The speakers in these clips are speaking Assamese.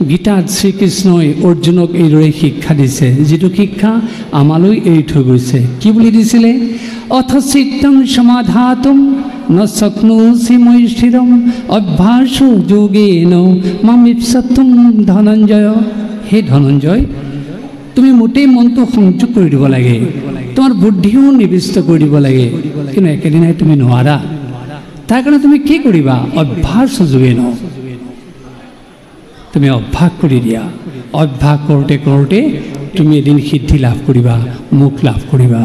গীতাত শ্ৰীকৃষ্ণই অৰ্জুনক এইদৰে শিক্ষা দিছে, যিটো শিক্ষা আমালৈ এৰি থৈ গৈছে। কি বুলি দিছিলে? অথ চিত্তং সমাধাতুম ন শক্নোসি ময়ি স্থিৰম অভ্যাসো যোগেন মামিপ্সতুম ধনঞ্জয়। হে ধনঞ্জয়, তুমি মোটেই মনটো সংযোগ কৰি দিব লাগে, তোমাৰ বুদ্ধিও নিবিষ্ট কৰি দিব লাগে, কিন্তু একেদিনাই তুমি নোৱাৰা। তাৰ কাৰণে তুমি কি কৰিবা? অভ্যাস যোগেন, তুমি অভ্যাস কৰি দিয়া। অভ্যাস কৰোঁতে কৰোঁতে তুমি এদিন সিদ্ধি লাভ কৰিবা, মুখ লাভ কৰিবা।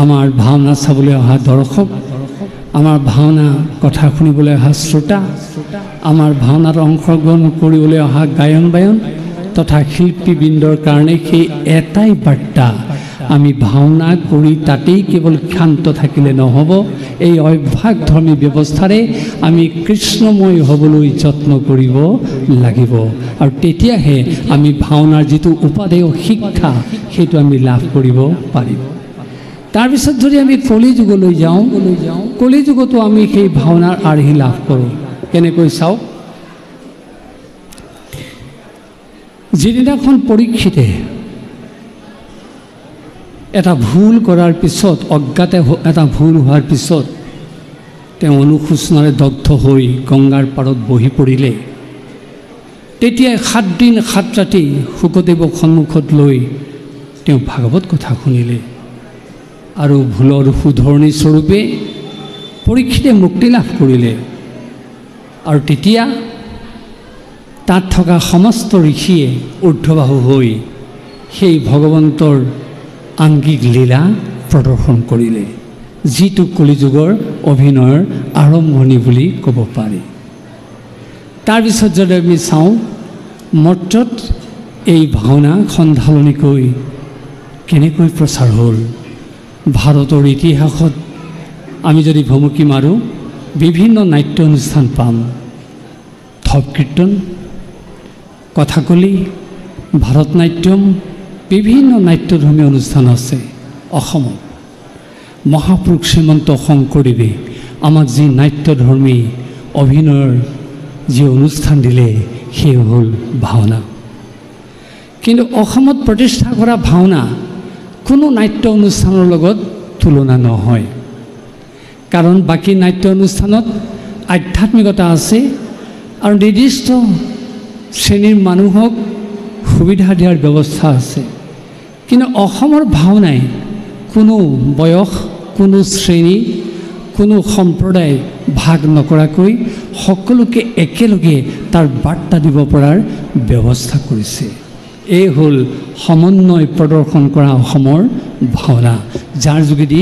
আমাৰ ভাওনা চাবলৈ অহা দৰ্শক, আমাৰ ভাওনা কথা শুনিবলৈ অহা শ্ৰোতা, আমাৰ ভাওনাত অংশগ্ৰহণ কৰিবলৈ অহা গায়ন বায়ন তথা শিল্পীবৃন্দৰ কাৰণে সেই এটাই বাৰ্তা, আমি ভাওনা কৰি তাতেই কেৱল ক্ষান্ত থাকিলে নহ'ব, এই অভ্যাসধৰ্মী ব্যৱস্থাৰে আমি কৃষ্ণময় হ'বলৈ যত্ন কৰিব লাগিব। আৰু তেতিয়াহে আমি ভাওনাৰ যিটো উপাদেয় শিক্ষা সেইটো আমি লাভ কৰিব পাৰিম। তাৰপিছত যদি আমি কলিযুগলৈ যাওঁ, কলিযুগতো আমি সেই ভাওনাৰ আৰ্হি লাভ কৰোঁ। কেনেকৈ চাওক, যিদিনাখন পৰীক্ষিতে এটা ভুল কৰাৰ পিছত, অজ্ঞাতে এটা ভুল হোৱাৰ পিছত তেওঁ অনুশোচনাৰে দগ্ধ হৈ গংগাৰ পাৰত বহি পৰিলে, তেতিয়াই 7 দিন 7 ৰাতি শুকদেৱক সন্মুখত লৈ তেওঁ ভাগৱত কথা শুনিলে। আৰু ভুলৰ শুধৰণি স্বৰূপে পৰীক্ষিতে মুক্তি লাভ কৰিলে। আৰু তেতিয়া তাত থকা সমস্ত ঋষিয়ে ঊৰ্ধ্ববাহু হৈ সেই ভগৱন্তৰ আংগিক লীলা প্ৰদৰ্শন কৰিলে, যিটো কলিযুগৰ অভিনয়ৰ আৰম্ভণি বুলি ক'ব পাৰি। তাৰপিছত যদি আমি চাওঁ, মৰ্ত্যত এই ভাওনা সন্ধালনিকৈ কেনেকৈ প্ৰচাৰ হ'ল। ভাৰতৰ ইতিহাসত আমি যদি ভুমুকি মাৰোঁ, বিভিন্ন নাট্য অনুষ্ঠান পাম। থপ কীৰ্তন, কথাকলি, ভাৰতনাট্যম, বিভিন্ন নাট্যধৰ্মী অনুষ্ঠান আছে অসমত। মহাপুৰুষ শ্ৰীমন্ত শংকৰদেৱে আমাক যি নাট্যধৰ্মী অভিনয়ৰ যি অনুষ্ঠান দিলে, সেই হ'ল ভাওনা। কিন্তু অসমত প্ৰতিষ্ঠা কৰা ভাওনা কোনো নাট্য অনুষ্ঠানৰ লগত তুলনা নহয়। কাৰণ বাকী নাট্য অনুষ্ঠানত আধ্যাত্মিকতা আছে আৰু নিৰ্দিষ্ট শ্ৰেণীৰ মানুহক সুবিধা দিয়াৰ ব্যৱস্থা আছে। কিন্তু অসমৰ ভাওনাই কোনো বয়স, কোনো শ্ৰেণী, কোনো সম্প্ৰদায় ভাগ নকৰাকৈ সকলোকে একেলগে তাৰ বাৰ্তা দিব পৰাৰ ব্যৱস্থা কৰিছে। এই হ'ল সমন্বয় প্ৰদৰ্শন কৰা অসমৰ ভাওনা, যাৰ যোগেদি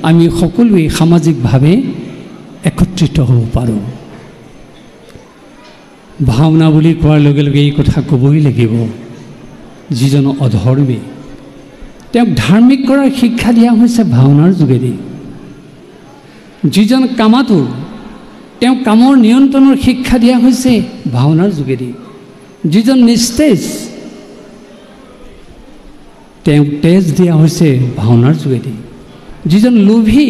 আমি সকলোৱে সামাজিকভাৱে একত্ৰিত হ'ব পাৰোঁ। ভাওনা বুলি কোৱাৰ লগে লগে এই কথা ক'বই লাগিব, যিজন অধৰ্মী তেওঁক ধাৰ্মিক কৰাৰ শিক্ষা দিয়া হৈছে ভাওনাৰ যোগেদি। যিজন কামাতুৰ তেওঁক কামৰ নিয়ন্ত্ৰণৰ শিক্ষা দিয়া হৈছে ভাওনাৰ যোগেদি। যিজন নিস্তেজ তেওঁক তেজ দিয়া হৈছে ভাওনাৰ যোগেদি। যিজন লোভী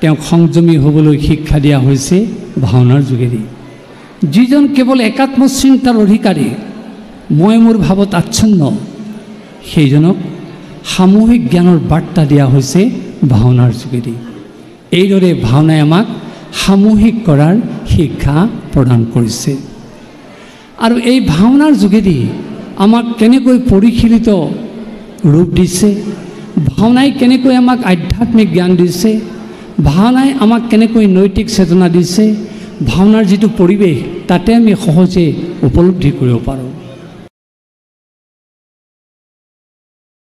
তেওঁক সংযমী হ'বলৈ শিক্ষা দিয়া হৈছে ভাওনাৰ যোগেদি। যিজন কেৱল একাত্ম চিন্তাৰ অধিকাৰী, মই মোৰ ভাৱত আচ্ছন্ন, সেইজনক সামূহিক জ্ঞানৰ বাৰ্তা দিয়া হৈছে ভাওনাৰ যোগেদি। এইদৰে ভাওনাই আমাক সামূহিক কৰাৰ শিক্ষা প্ৰদান কৰিছে। আৰু এই ভাওনাৰ যোগেদি আমাক কেনেকৈ পৰিশীলিত ৰূপ দিছে, ভাওনাই কেনেকৈ আমাক আধ্যাত্মিক জ্ঞান দিছে, ভাওনাই আমাক কেনেকৈ নৈতিক চেতনা দিছে, ভাওনাৰ যিটো পৰিৱেশ তাতে আমি সহজে উপলব্ধি কৰিব পাৰোঁ।